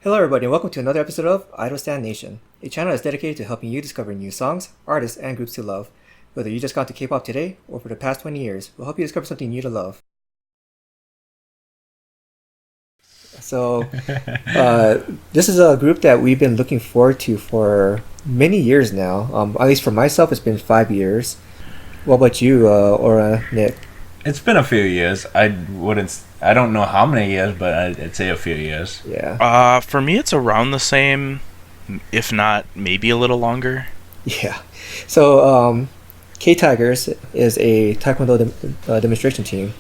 Hello, everybody, and welcome to another episode of Idol Stan Nation, a channel that's dedicated to helping you discover new songs, artists, and groups to love. Whether you just got to K-pop today or for the past 20 years, we'll help you discover something new to love. So, this is a group that we've been looking forward to for many years now. At least for myself, it's been 5 years. What about you, or Nick? It's been a few years. I don't know how many years, but I'd say a few years. Yeah. For me, it's around the same, if not maybe a little longer. Yeah. So, ktigers is a Taekwondo demonstration team,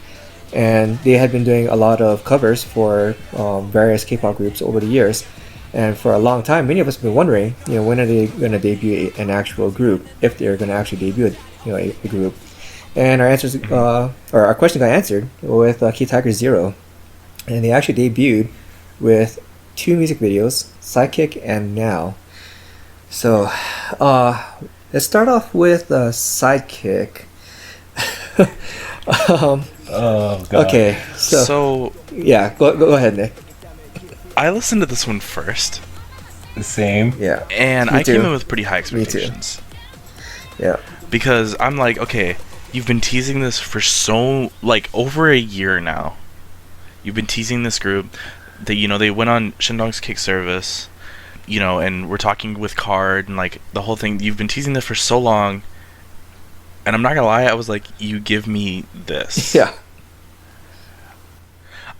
and they had been doing a lot of covers for various K-pop groups over the years. And for a long time, many of us have been wondering, when are they going to debut an actual group, if they're going to actually debut, a group. And our question got answered with ktigerszero, and they actually debuted with 2 music videos, Sidekick and Now. So, let's start off with Sidekick. Oh god. Okay, so yeah, go ahead, Nick. I listened to this one first, The same. Yeah, and Me I too. came in with pretty high Me too. expectations. Yeah, Because I'm like, okay, you've been teasing this for over a year now. You've been teasing this group. They went on Shindong's Kick Service, and we're talking with Card and like the whole thing. You've been teasing this for so long, and I'm not gonna lie, I was like, you give me this. yeah.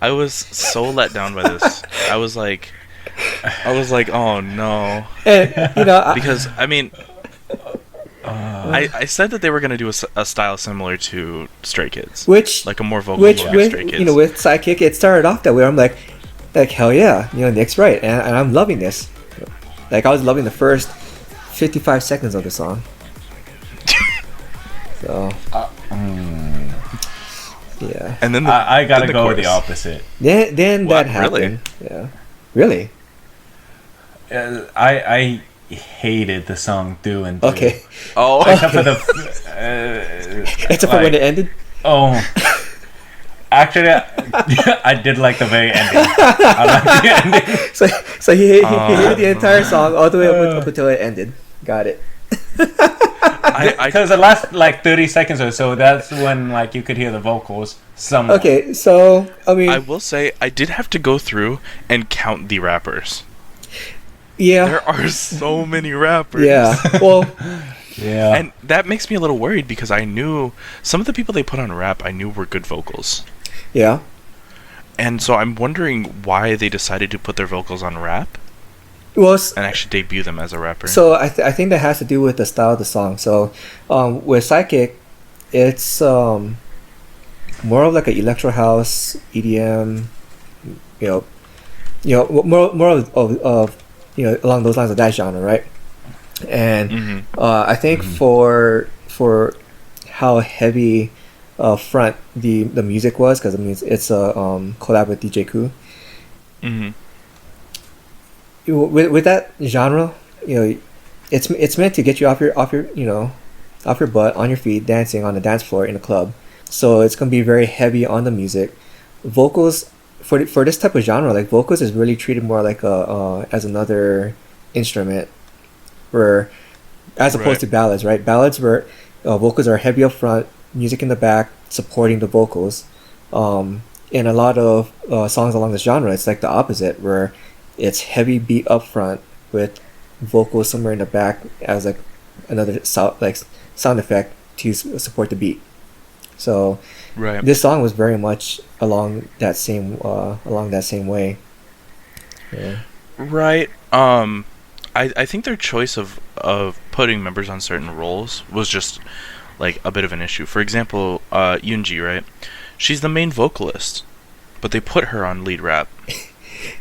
I was so let down by this. I was like, oh no. And Because I mean, I said that they were gonna do a style similar to Stray Kids, which like a more vocal which look with Stray Kids. with Sidekick, it started off that way. I'm like hell yeah, Nick's right, and I'm loving this. Like I was loving the first 55 seconds of the song. So yeah. And then I gotta then go with the chorus. opposite. Then What, that happened. really? Yeah. Really? I hated the song through and through. Okay. Oh, Except for the. Except for when it ended. Oh. Actually, I did like the very ending. I like the ending. So he hated the entire song all the way up until it ended. Got it. Because the last 30 seconds or so, that's when you could hear the vocals. Somewhat. Okay, so I mean, I will say I did have to go through and count the rappers. yeah, There are so many rappers. yeah. Well, Yeah. And that makes me a little worried because I knew some of the people they put on rap I knew were good vocals. yeah. And so I'm wondering why they decided to put their vocals on rap Well, and actually debut them as a rapper. so I think that has to do with the style of the song. So, with Sidekick, it's more of like an electro house, EDM, more of along those lines of that genre, right? And I think for how heavy front the music was, because I mean it's a collab with DJ Koo. hmm With that genre, it's meant to get you off your butt, on your feet, dancing on the dance floor in a club. So it's gonna be very heavy on the music. Vocals for this type of genre, like vocals is really treated more like as another instrument, where as opposed Right. to ballads, right? Ballads where vocals are heavy up front, music in the back supporting the vocals. In a lot of songs along this genre, it's like the opposite, where it's heavy beat up front with vocals somewhere in the back as like another sound effect to support the beat. So Right. this song was very much along that same way. Yeah. Right. I think their choice of putting members on certain roles was just like a bit of an issue. For example, Yoonji, right? She's the main vocalist, but they put her on lead rap.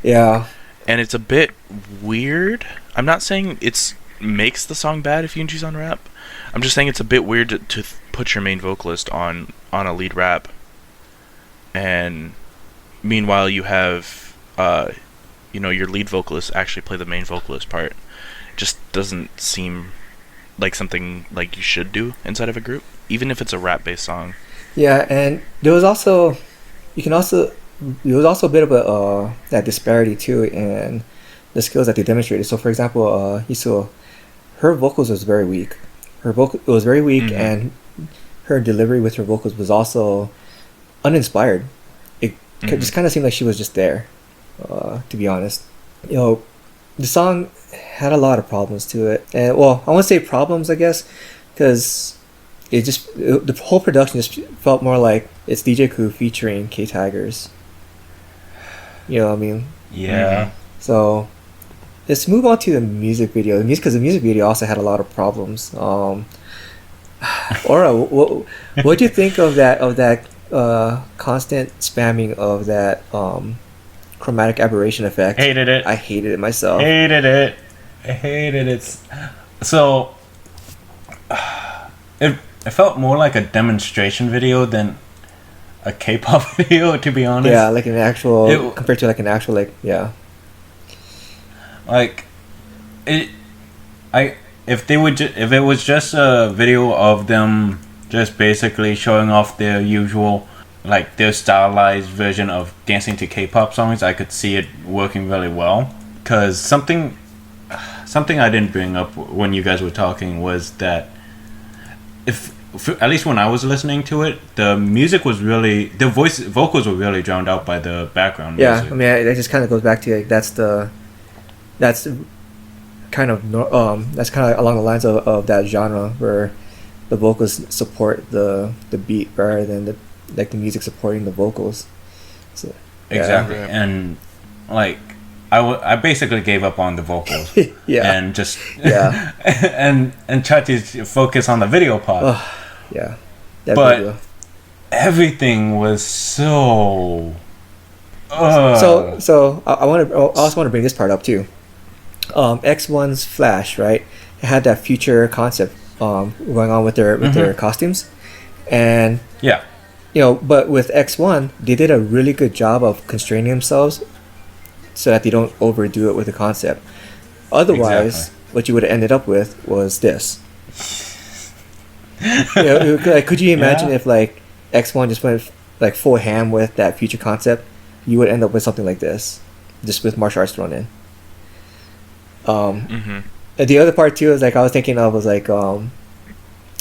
Yeah. And it's a bit weird. I'm not saying it's makes the song bad if Yoonji's on rap. I'm just saying it's a bit weird to put your main vocalist on a lead rap. And meanwhile you have your lead vocalist actually play the main vocalist part. Just doesn't seem like something like you should do inside of a group, even if it's a rap based song. Yeah, and there was also a bit of a that disparity too in the skills that they demonstrated. So, for example, Hiso, her vocals was very weak. It was very weak, and her delivery with her vocals was also uninspired. It just kind of seemed like she was just there. To be honest, the song had a lot of problems to it, and well, I won't say problems, I guess, because the whole production just felt more like it's DJ Koo featuring Ktigers. You know what I mean? Yeah. So let's move on to the music video. Because the music video also had a lot of problems. Aura, what do you think of that constant spamming of that chromatic aberration effect? Hated it. I hated it myself. Hated it. So it felt more like a demonstration video than a K-pop video, to be honest. Yeah, like compared to like an actual yeah. Like if it was just a video of them just basically showing off their usual, like their stylized version of dancing to K-pop songs, I could see it working really well. Because something I didn't bring up when you guys were talking was that at least when I was listening to it, the music was really, the vocals were really drowned out by the background music. I mean, that just kind of goes back to like that's kind of along the lines of that genre where the vocals support the beat rather than the music supporting the vocals. So, exactly, and like I basically gave up on the vocals. And just and tried to focus on the video part. But everything was so. So I also want to bring this part up too. X1's Flash, right? It had that future concept going on with their costumes, and but with X1 they did a really good job of constraining themselves so that they don't overdo it with the concept. Otherwise, what you would have ended up with was this. Could you imagine if like X1 just went like full ham with that future concept? You would end up with something like this, just with martial arts thrown in. And the other part too is like I was thinking of was like Mortal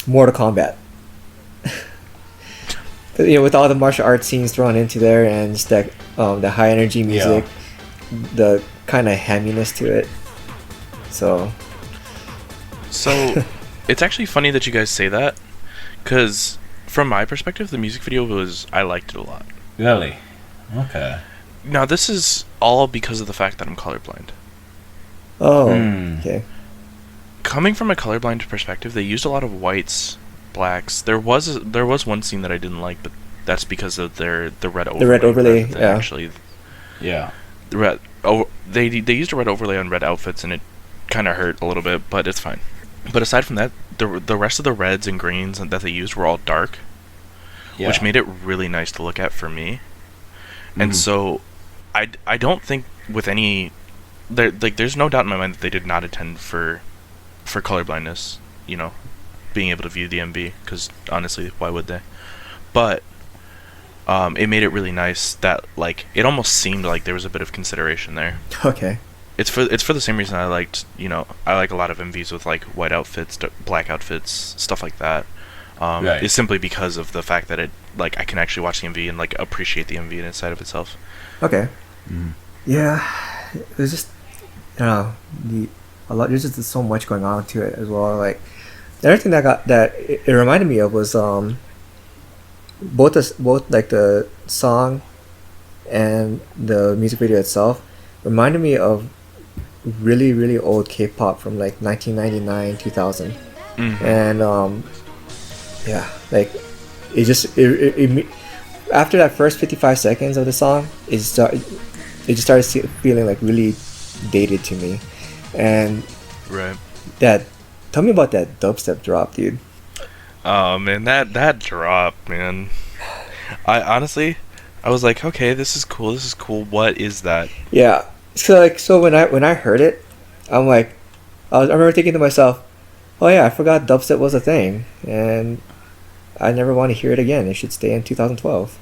Kombat. With all the martial arts scenes thrown into there and just that the high energy music, the kind of hamminess to it. So it's actually funny that you guys say that, because from my perspective, the music video I liked it a lot. Really? Okay. Now this is all because of the fact that I'm colorblind. Oh, okay. Coming from a colorblind perspective, they used a lot of whites, blacks. There was one scene that I didn't like, but that's because of the red overlay. The red overlay, yeah. Actually, the red. Oh, they used a red overlay on red outfits, and it kind of hurt a little bit, but it's fine. But aside from that, the rest of the reds and greens that they used were all dark, which made it really nice to look at for me. And so, I don't think with any, there's no doubt in my mind that they did not intend for colorblindness, being able to view the MV, because honestly, why would they? But it made it really nice that it almost seemed like there was a bit of consideration there. Okay. It's for the same reason I liked, I like a lot of MVs with black outfits, stuff like that. It's simply because of the fact that it I can actually watch the MV and appreciate the MV inside of itself. Okay. Yeah, it was just there's just so much going on to it as well. Like the other thing that it reminded me of was both the song and the music video itself reminded me of really, really old K-pop from 1999, 2000. And it just after that first 55 seconds of the song, it just started feeling really dated to me. And tell me about that dubstep drop, dude. Oh man, that drop, man. I was like, okay, this is cool. What is that? Yeah. So when I heard it, I remember thinking to myself, oh yeah, I forgot dubstep was a thing, and I never want to hear it again. It should stay in 2012.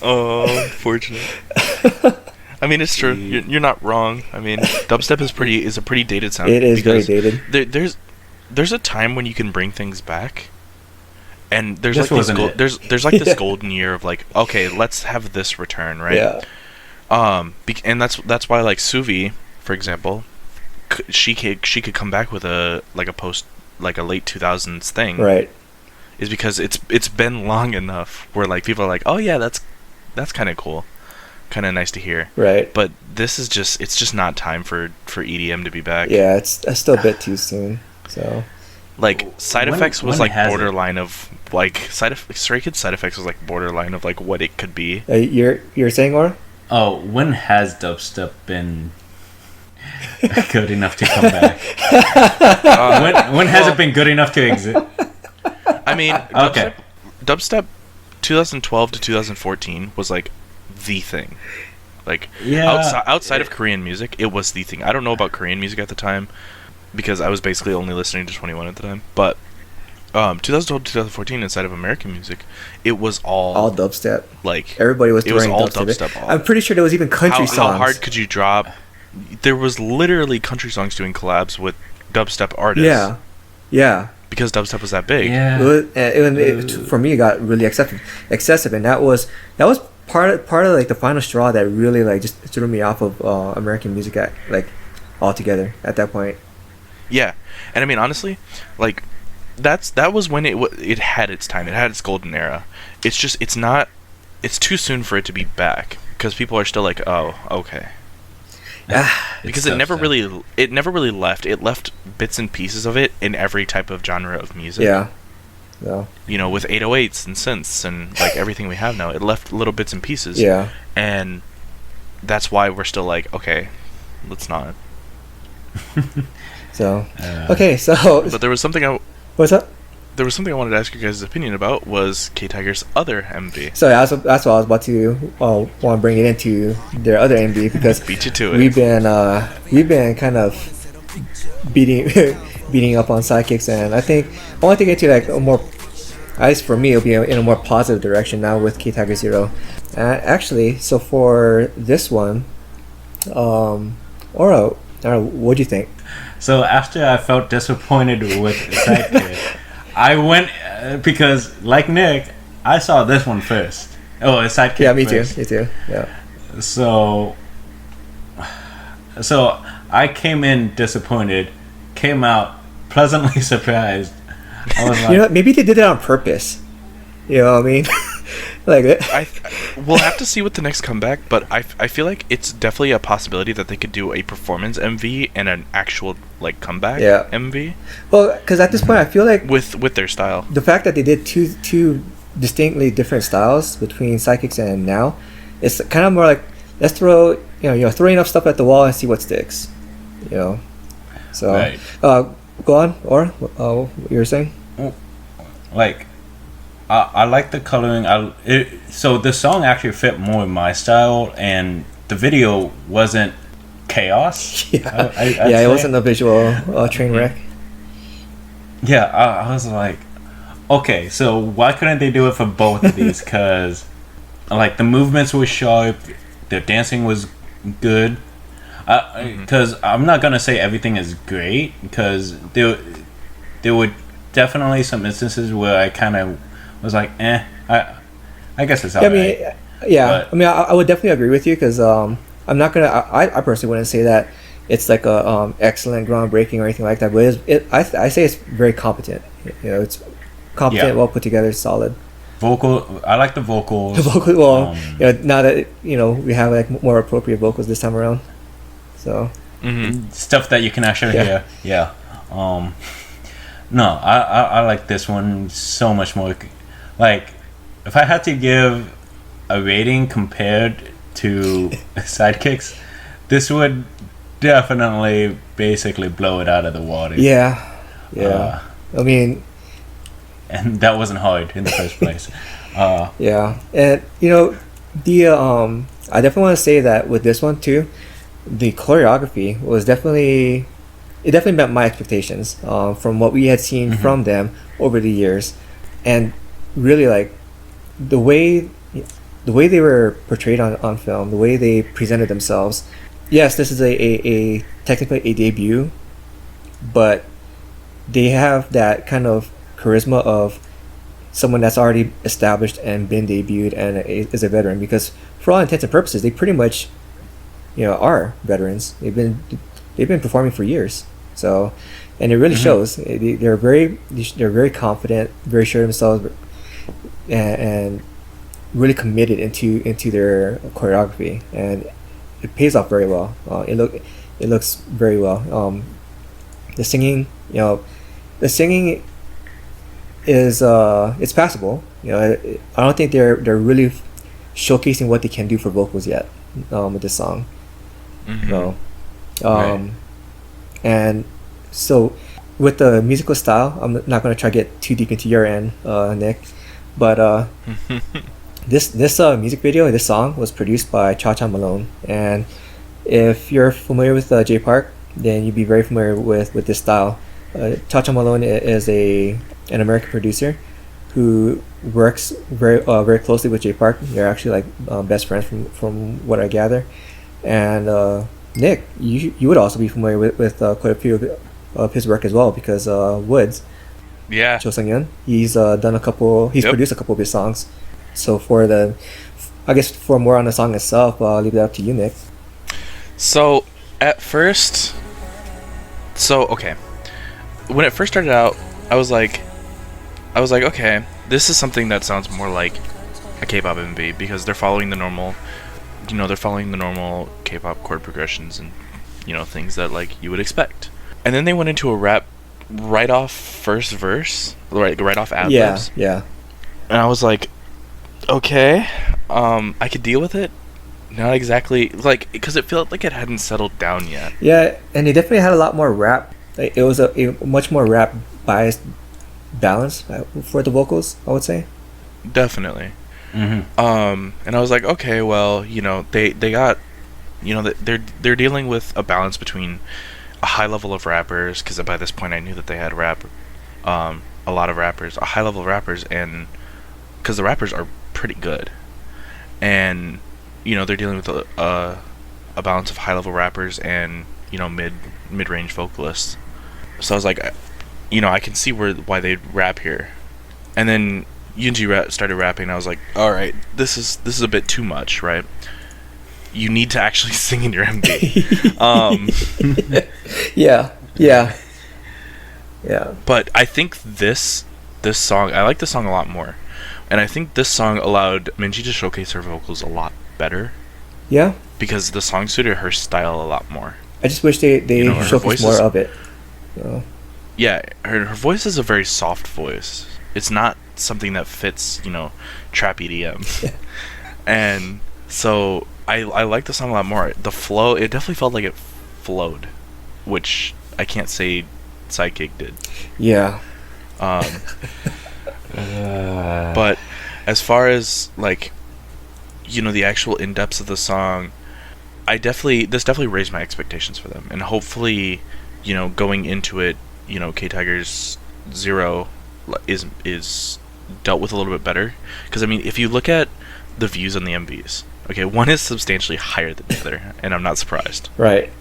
Oh, fortunate. I mean, it's true. You're not wrong. I mean, dubstep is a pretty dated sound. It is very dated. There's a time when you can bring things back, and there's This like wasn't it. there's like this golden year of like, okay, let's have this return, right? Yeah. And that's why like Suvi, for example, she could come back with a late 2000s thing, Right. is because it's been long enough where like people are like, oh yeah, that's kind of cool, kind of nice to hear. Right. But it's just not time for EDM to be back. Yeah, it's still a bit too soon. So. Like Side When- Effects was when like has it? borderline of like Stray Kids Side Effects was like borderline of like what it could be. You're saying, Aura? Oh, when has dubstep been good enough to come back? When has it been good enough to exist? I mean, Okay. dubstep 2012 to 2014 was like the thing. Like Yeah. outside of Korean music, it was the thing. I don't know about Korean music at the time because I was basically only listening to 21 at the time. But 2012 to 2014 inside of American music, it was All dubstep. like Everybody was it was throwing all dubstep. dubstep. I'm pretty sure there was even country songs. How hard could you drop? There was literally country songs doing collabs with dubstep artists. Yeah. Yeah. Because dubstep was that big. Yeah. For me, it got really excessive, and that was part of like the final straw that really like just threw me off of American music like altogether at that point. Yeah, and I mean honestly, like that was when it had its time. It had its golden era. It's just it's too soon for it to be back because people are still like, oh, okay. Because it never really left. It left bits and pieces of it in every type of genre of music. Yeah. So. You know, with 808s and synths and like everything we have now, it left little bits and pieces. Yeah. And that's why we're still like, okay, let's not. So. Okay. So. But there was something I wanted to ask you guys' opinion about was Ktiger's other MV. So that's what I was about to want to bring it into their other MV because Beat you to it. we've been kind of beating up on sidekicks, and I think I want to get into like a more, at least for me, it'll be in a more positive direction now with ktigerszero. Actually, so for this one, Ora, what do you think? So after I felt disappointed with Sidekick, I went because like Nick, I saw this one first. Oh, it's Sidekick. Yeah, me first. too. Yeah. So I came in disappointed, came out pleasantly surprised. I was like, You know, maybe they did it on purpose. You know what I mean? Like We'll have to see with the next comeback, but I feel like it's definitely a possibility that they could do a performance MV and an actual like comeback MV. Well, because at this point, I feel like with their style. the fact that they did two distinctly different styles between sidekicks and now, it's kind of more like let's throw throw enough stuff at the wall and see what sticks. You know, so Right. Go on, or what you were saying? like I like the coloring. So the song actually fit more in my style, and the video wasn't chaos. Yeah, I'd yeah, it say. wasn't a visual train wreck. Yeah, I was like, okay, so why couldn't they do it for both of these? Because like the movements were sharp, their dancing was good. Because I'm not gonna say everything is great, because there were definitely some instances where I kind of was like, I guess it's alright. I would definitely agree with you because I'm not gonna. I personally wouldn't say that it's like a excellent, groundbreaking or anything like that. But I say it's very competent. You know, it's competent, Yeah. well put together, solid. I like the vocals. Now that we have like more appropriate vocals this time around. So Stuff that you can actually hear. Yeah. No, I like this one so much more. Like, if I had to give a rating compared to Sidekicks, this would definitely basically blow it out of the water. Yeah. I mean, and that wasn't hard in the first place. Yeah, and I definitely want to say that with this one too, the choreography was definitely met my expectations from what we had seen from them over the years, and really like the way the way they were portrayed on film, the way they presented themselves. Yes, this is a technically a debut, but they have that kind of charisma of someone that's already established and been debuted and is a veteran, because for all intents and purposes they pretty much are veterans. They've been performing for years, so, and it really shows. They're very confident, very sure of themselves, and really committed into their choreography, and it pays off very well. It looks very well. The singing, is it's passable. I don't think they're really showcasing what they can do for vocals yet with this song. So, Right. and so with the musical style, I'm not going to try to get too deep into your end, Nick, but this music video, this song was produced by Cha Cha Malone, and if you're familiar with J Park, then you'd be very familiar with this style. Cha Cha Malone is an American producer who works very closely with J Park. They're actually like best friends from what I gather. And Nick, you would also be familiar with quite a few of his work as well, because Woods, Yeah. Cho Sung Yun, he's done a couple. He's Yep. produced a couple of his songs. So I guess for more on the song itself, I'll leave it up to you, Nick. So at first, okay, when it first started out, I was like, okay, this is something that sounds more like a K-pop MV, because they're following the normal, K-pop chord progressions and things that like you would expect. And then they went into a rap right off first verse, right off ad libs. Yeah. And I was like, okay, I could deal with it. Not exactly, like, because it felt like it hadn't settled down yet. Yeah, and they definitely had a lot more rap. Like, it was a much more rap biased balance for the vocals, I would say. Definitely. Mm-hmm. And I was like, okay, well, they got, they're dealing with a balance between a high level of rappers, because by this point I knew that they had a lot of rappers, a high level of rappers, and because the rappers are pretty good, and they're dealing with a balance of high level rappers and mid range vocalists. So I was like, I can see why they'd rap here. And then Yoonji started rapping, and I was like, all right, this is a bit too much, right? You need to actually sing in your MV. Yeah. But I think this song, I like this song a lot more, and I think this song allowed Minji to showcase her vocals a lot better, Yeah. because the song suited her style a lot more. I just wish they her showcased voice more is- of it. So, Yeah, her voice is a very soft voice. It's not something that fits, trap EDM. And so I like the song a lot more. The flow, it definitely felt like it flowed, which I can't say Sidekick did. yeah. But as far as like, the actual in-depths of the song, this definitely raised my expectations for them, and hopefully, going into it, ktigerszero is dealt with a little bit better, because I mean, if you look at the views on the MVs, okay, one is substantially higher than the other, and I'm not surprised. Right.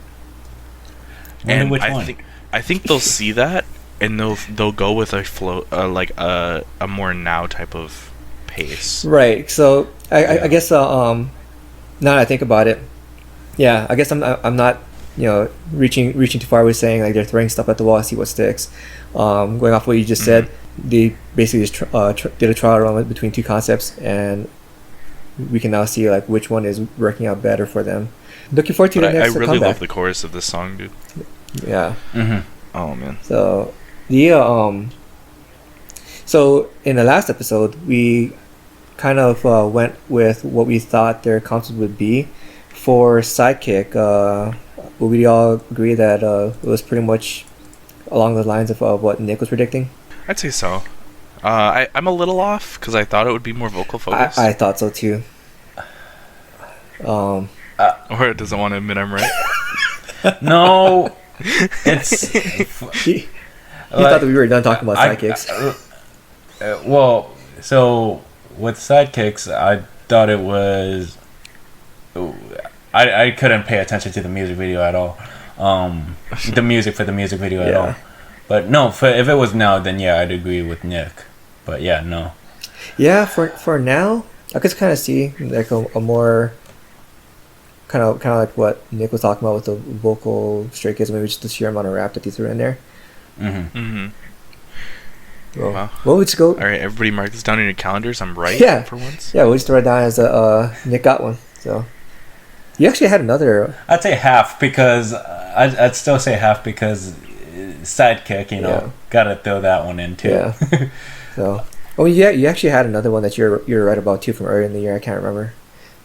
And Which I one? think they'll see that, and they'll go with a flow, like a more now type of pace. Right. So I guess now that I think about it, yeah, I guess I'm not reaching too far with saying like they're throwing stuff at the wall to see what sticks. Going off what you just said, they basically just did a trial run between two concepts, and we can now see like which one is working out better for them. Looking forward to But the I next really comeback. love the chorus of this song, dude. Yeah. Mm-hmm. Oh man. So so in the last episode, we kind of went with what we thought their concept would be for Sidekick. Would we all agree that it was pretty much along the lines of what Nick was predicting? I'd say so. I'm a little off because I thought it would be more vocal focused. I thought so too. Or it doesn't want to admit I'm right. No, it's He thought that we were done talking about sidekicks. Well, so with sidekicks, I thought it was. I couldn't pay attention to the music video at all. The music for the music video at all. But no, if it was now, then yeah, I'd agree with Nick. But yeah, no. Yeah, for now, I could kind of see like a more kind of like what Nick was talking about with the vocal Stray Kids, maybe just the sheer amount of rap that he threw in there. Well, Wow. Well, let's go. All right, everybody mark this down in your calendars. I'm right for once. Yeah, we'll just throw it down as a Nick got one. So you actually had another. I'd say half because I'd still say half because sidekick, gotta throw that one in too. Yeah. So, yeah, you actually had another one that you're right about too from earlier in the year. I can't remember,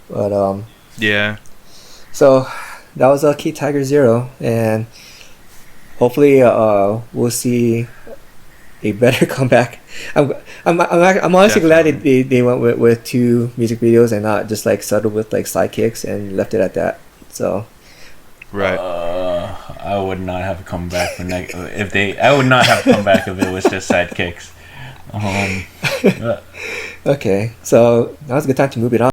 but Yeah. So that was ktigerszero, and hopefully we'll see a better comeback. I'm honestly glad they went with 2 music videos and not just like settled with like sidekicks and left it at that. So Right. I would not have come back from that I would not have come back if it was just sidekicks. Okay, so now's a good time to move it on.